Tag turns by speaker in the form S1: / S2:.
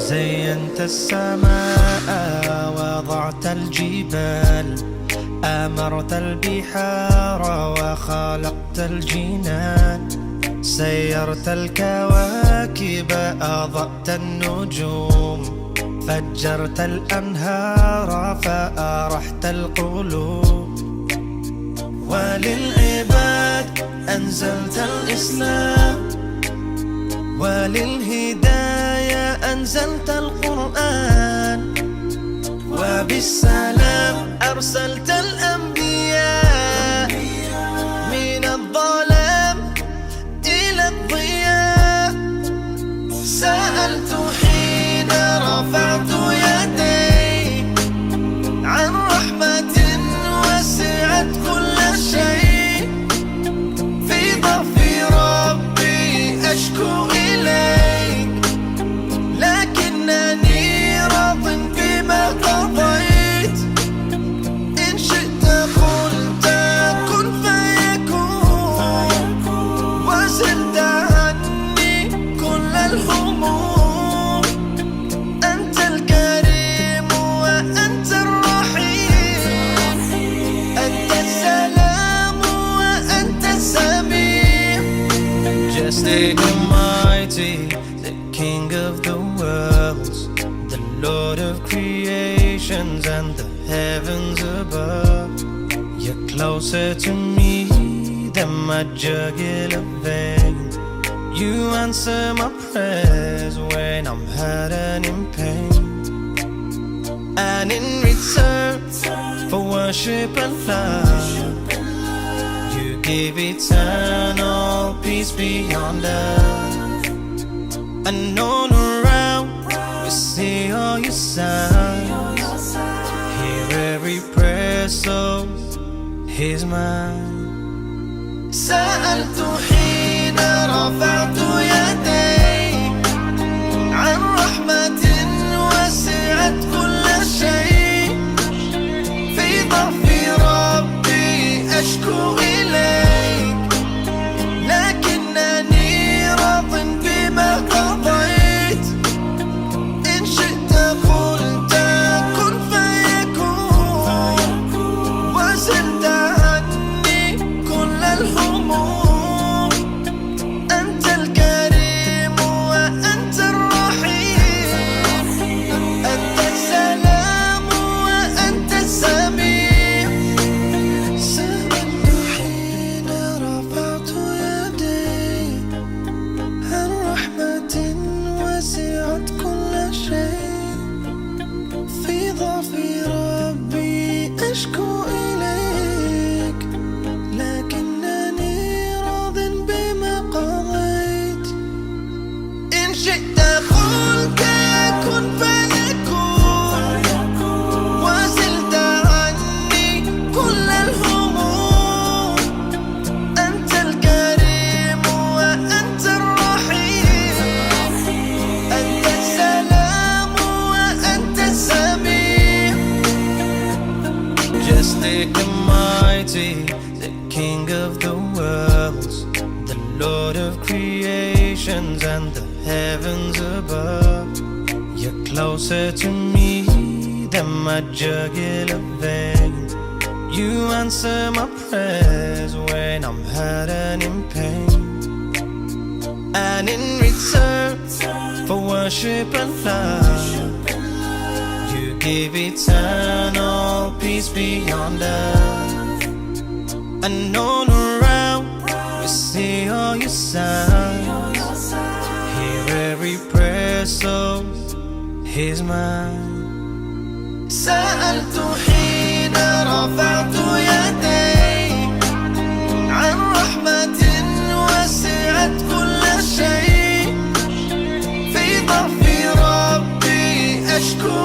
S1: زينت السماء وضعت الجبال، أمرت البحار وخلقت الجنان، سيرت الكواكب أضأت النجوم، فجرت الأنهار فأرحت القلوب. وللعباد أنزلت الإسلام، وللهداية أنزلت القرآن، وبالسلام أرسلت الأنبياء، من الظلام إلى الضياء. سألت حين رفعت يدي عن رحمة وسعت كل شيء، في ضعف ربي أشكو إليك، لكنني راض بما قضيت. إن شئت قلت كن فيكون، وزلت عني كل الهموم. أنت الكريم وأنت الرحيم، أنت السلام وأنت السميع. Majestic and mighty, the King of the worlds, the Lord of creations and the heavens above. You're closer to me than my jugular vein. You answer my prayers when I'm hurt and in pain. And in return for worship and love, you give eternal peace beyond earth. And all around we see all your signs, hear every prayer, so here's mine. سألت حين رفعت يدي عن رحمة وسعت كل شيء، في ضعف ربي أشكو إليك، لكنني راض بما قضيت. إن شئت قلت كن فيكون، وزلت عني كل الهموم. أنت الكريم وأنت الرحيم، أنت السلام وأنت السميع. سألت حين رفعت يدي عن رحمة وسعت كل شيء، في ضعف ربي أشكو إليك، لكنني راض بما قضيت. إن شئت قلت كن فيكون، وزلت عني كل الهموم. أنت الكريم وأنت الرحيم، أنت السلام وأنت السميع. Majestic and mighty, the King of the worlds, the Lord of creations and the heavens above. You're closer to me than my jugular vein. You answer my prayers when I'm hurt and in pain. And in return for worship and love, you give eternal peace beyond earth. And all around we see all your signs, hear every prayer, so here's mine. سألت حين رفعت يدي عن رحمة وسعت كل شيء، في ضعف ربي أشكو